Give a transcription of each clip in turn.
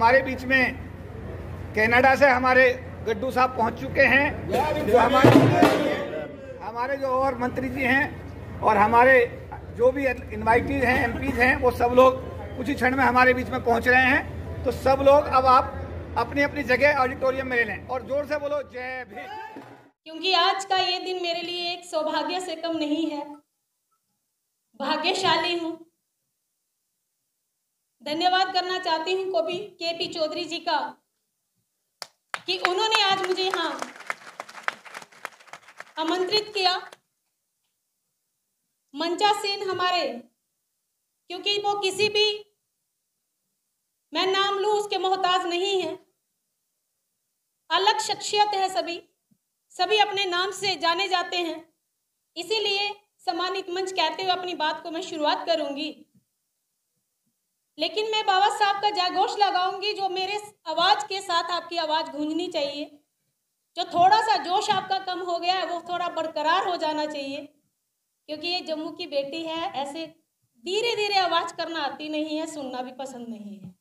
हमारे बीच में कनाडा से हमारे गड्डू साहब पहुंच चुके हैं, जो हमारे जो और मंत्री जी हैं और हमारे जो भी इनवाइटीज हैं, एमपीज हैं, वो सब लोग कुछ ही क्षण में हमारे बीच में पहुंच रहे हैं। तो सब लोग अब आप अपनी अपनी जगह ऑडिटोरियम में ले लें और जोर से बोलो जय भीम। क्योंकि आज का ये दिन मेरे लिए एक सौभाग्य से कम नहीं है, भाग्यशाली हूँ। धन्यवाद करना चाहती हूँ कवि केपी चौधरी जी का कि उन्होंने आज मुझे यहाँ आमंत्रित किया। मंचासीन हमारे, क्योंकि वो किसी भी मैं नाम लूँ उसके मोहताज नहीं है, अलग शख्सियत है, सभी अपने नाम से जाने जाते हैं। इसीलिए सम्मानित मंच कहते हुए अपनी बात को मैं शुरुआत करूंगी, लेकिन मैं बाबा साहब का जयघोष लगाऊंगी जो मेरे आवाज के साथ आपकी आवाज गूंजनी चाहिए। जो थोड़ा सा जोश आपका कम हो गया है वो थोड़ा बरकरार हो जाना चाहिए, क्योंकि ये जम्मू की बेटी है, ऐसे धीरे धीरे आवाज करना आती नहीं है, सुनना भी पसंद नहीं है,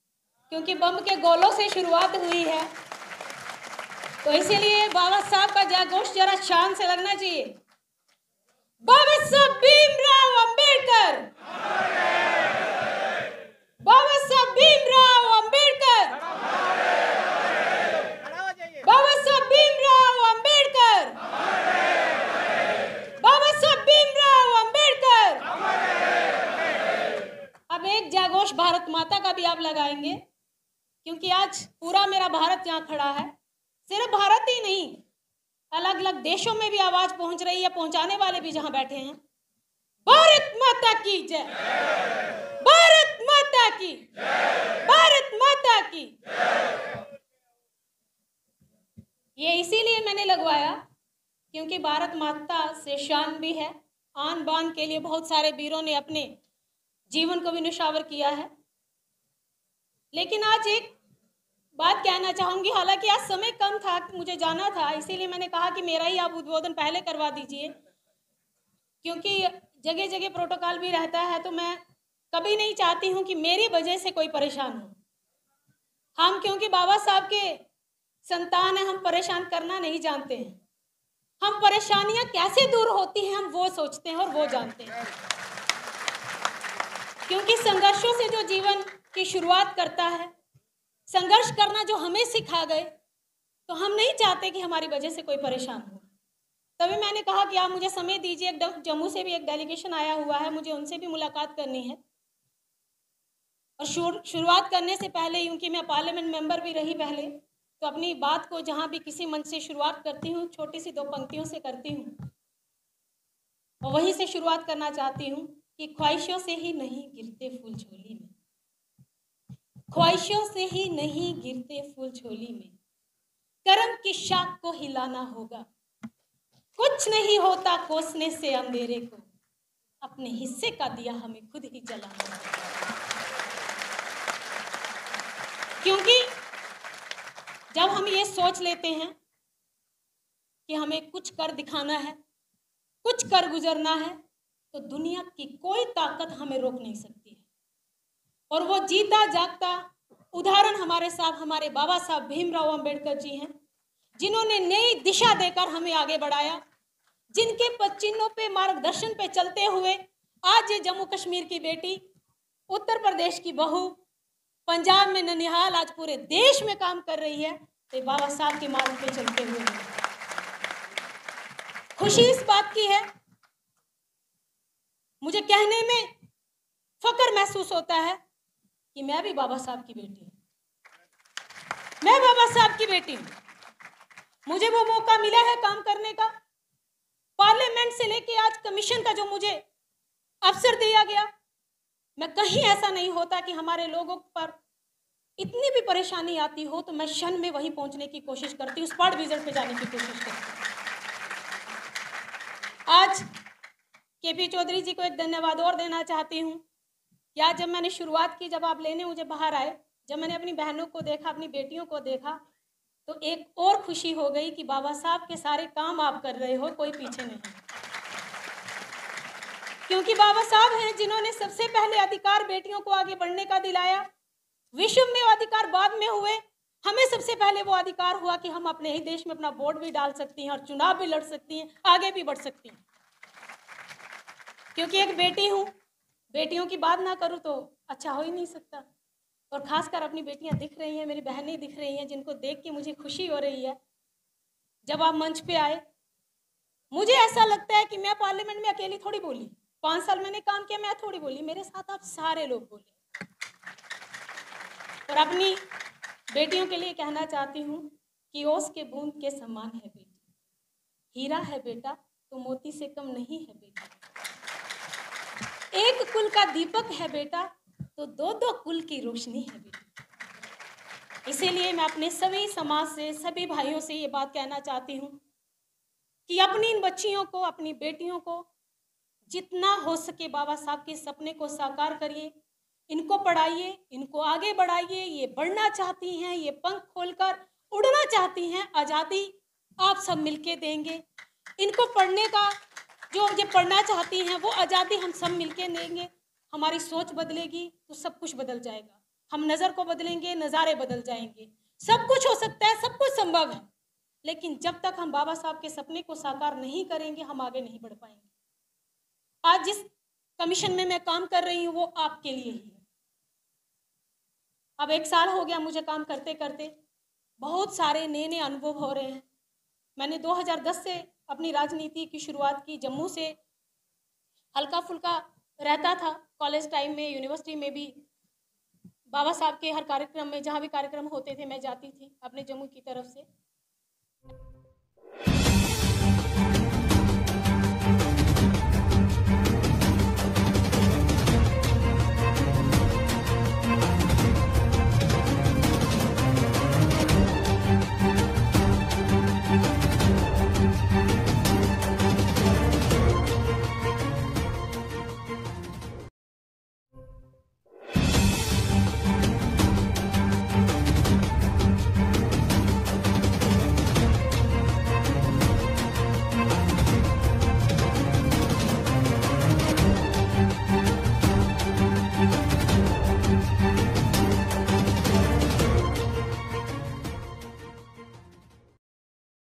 क्योंकि बम के गोलों से शुरुआत हुई है। तो इसीलिए बाबा साहब का जयघोष जरा शान से लगना चाहिए। बाबा साहब भीमराव अंबेडकर, बाबा साहब भीमराव अंबेडकर, बाबा साहब भीमराव अंबेडकर, बाबा साहब भीमराव अंबेडकर। अब एक जयघोष भारत माता का भी आप लगाएंगे, क्योंकि आज पूरा मेरा भारत यहाँ खड़ा है। सिर्फ भारत ही नहीं, अलग अलग देशों में भी आवाज पहुंच रही है, पहुंचाने वाले भी जहां बैठे हैं। भारत माता की जय, भारत माता की, भारत माता की। ये इसीलिए मैंने लगवाया क्योंकि भारत माता से शान भी है, आन बान के लिए बहुत सारे वीरों ने अपने जीवन को भी न्यौछावर किया है। लेकिन आज एक बात कहना चाहूंगी, हालांकि आज समय कम था, मुझे जाना था, इसीलिए मैंने कहा कि मेरा ही आप उद्बोधन पहले करवा दीजिए, क्योंकि जगह जगह प्रोटोकॉल भी रहता है। तो मैं कभी नहीं चाहती हूं कि मेरी वजह से कोई परेशान हो। हम क्योंकि बाबा साहब के संतान हैं, हम परेशान करना नहीं जानते हैं। हम परेशानियां कैसे दूर होती हैं हम वो सोचते हैं और वो जानते हैं, क्योंकि संघर्षों से जो जीवन की शुरुआत करता है, संघर्ष करना जो हमें सिखा गए, तो हम नहीं चाहते कि हमारी वजह से कोई परेशान हो। तभी मैंने कहा कि आप मुझे समय दीजिए। जम्मू से भी एक डेलीगेशन आया हुआ है, मुझे उनसे भी मुलाकात करनी है। और शुरुआत करने से पहले, क्योंकि मैं पार्लियामेंट मेंबर भी रही पहले, तो अपनी बात को जहां भी किसी मंच से शुरुआत करती हूँ, छोटी सी 2 पंक्तियों से करती हूँ और वहीं से शुरुआत करना चाहती हूँ कि ख्वाहिशों से ही नहीं गिरते फूल झोली में, ख्वाहिशों से ही नहीं गिरते फूल झोली में, कर्म की शाख को हिलाना होगा। कुछ नहीं होता कोसने से अंधेरे को, अपने हिस्से का दिया हमें खुद ही जलाना होगा। क्योंकि जब हम ये सोच लेते हैं कि हमें कुछ कर दिखाना है, कुछ कर गुजरना है, तो दुनिया की कोई ताकत हमें रोक नहीं सकती है। और वो जीता जागता उदाहरण हमारे साथ हमारे बाबा साहब भीमराव अंबेडकर जी हैं, जिन्होंने नई दिशा देकर हमें आगे बढ़ाया, जिनके पदचिन्हों पे, मार्गदर्शन पे चलते हुए आज ये जम्मू कश्मीर की बेटी, उत्तर प्रदेश की बहू, पंजाब में ननिहाल, आज पूरे देश में काम कर रही है, तो बाबा साहब के मार्ग पे चलते हुए। खुशी इस बात की है, मुझे कहने में फक्र महसूस होता है कि मैं भी बाबा साहब की बेटी हूं, मैं बाबा साहब की बेटी हूं। मुझे वो मौका मिला है काम करने का, पार्लियामेंट से लेके आज कमीशन का जो मुझे अवसर दिया गया। मैं कहीं ऐसा नहीं होता कि हमारे लोगों पर इतनी भी परेशानी आती हो तो मैं क्षण में वहीं पहुंचने की कोशिश करती हूँ, स्पॉट विजिट पे जाने की कोशिश करती हूँ। आज केपी चौधरी जी को एक धन्यवाद और देना चाहती हूँ। या जब मैंने शुरुआत की, जब आप लेने मुझे बाहर आए, जब मैंने अपनी बहनों को देखा, अपनी बेटियों को देखा, तो एक और खुशी हो गई कि बाबा साहब के सारे काम आप कर रहे हो, कोई पीछे नहीं। क्योंकि बाबा साहब हैं जिन्होंने सबसे पहले अधिकार बेटियों को आगे बढ़ने का दिलाया, विश्व में अधिकार बाद में हुए, हमें सबसे पहले वो अधिकार हुआ कि हम अपने ही देश में अपना वोट भी डाल सकती हैं और चुनाव भी लड़ सकती हैं, आगे भी बढ़ सकती हैं। क्योंकि एक बेटी हूँ, बेटियों की बात ना करूँ तो अच्छा हो ही नहीं सकता। और खासकर अपनी बेटियां दिख रही हैं, मेरी बहनें दिख रही हैं, जिनको देख के मुझे खुशी हो रही है। जब आप मंच पे आए, मुझे ऐसा लगता है कि मैं पार्लियामेंट में अकेली थोड़ी बोली, 5 साल मैंने काम किया, मैं थोड़ी बोली, मेरे साथ आप सारे लोग बोले। और अपनी बेटियों के लिए कहना चाहती हूँ कि ओस के बूंद के समान है बेटी, हीरा है बेटा तो मोती से कम नहीं है बेटा, एक कुल का दीपक है बेटा तो 2-2 कुल की रोशनी है बेटी। इसीलिए मैं अपने सभी समाज से, सभी भाइयों से ये बात कहना चाहती हूँ कि अपनी इन बच्चियों को, अपनी बेटियों को जितना हो सके बाबा साहब के सपने को साकार करिए, इनको पढ़ाइए, इनको आगे बढ़ाइए। ये बढ़ना चाहती हैं, ये पंख खोलकर उड़ना चाहती हैं, आज़ादी आप सब मिलके देंगे। इनको पढ़ने का, जो ये पढ़ना चाहती हैं वो आज़ादी हम सब मिलके देंगे। हमारी सोच बदलेगी तो सब कुछ बदल जाएगा। हम नज़र को बदलेंगे, नज़ारे बदल जाएंगे। सब कुछ हो सकता है, सब कुछ संभव है, लेकिन जब तक हम बाबा साहब के सपने को साकार नहीं करेंगे, हम आगे नहीं बढ़ पाएंगे। आज जिस कमीशन में मैं काम कर रही हूँ वो आपके लिए ही है। अब 1 साल हो गया मुझे काम करते करते, बहुत सारे नए नए अनुभव हो रहे हैं। मैंने 2010 से अपनी राजनीति की शुरुआत की। जम्मू से हल्का फुल्का रहता था, कॉलेज टाइम में, यूनिवर्सिटी में भी बाबा साहब के हर कार्यक्रम में, जहाँ भी कार्यक्रम होते थे मैं जाती थी अपने जम्मू की तरफ से।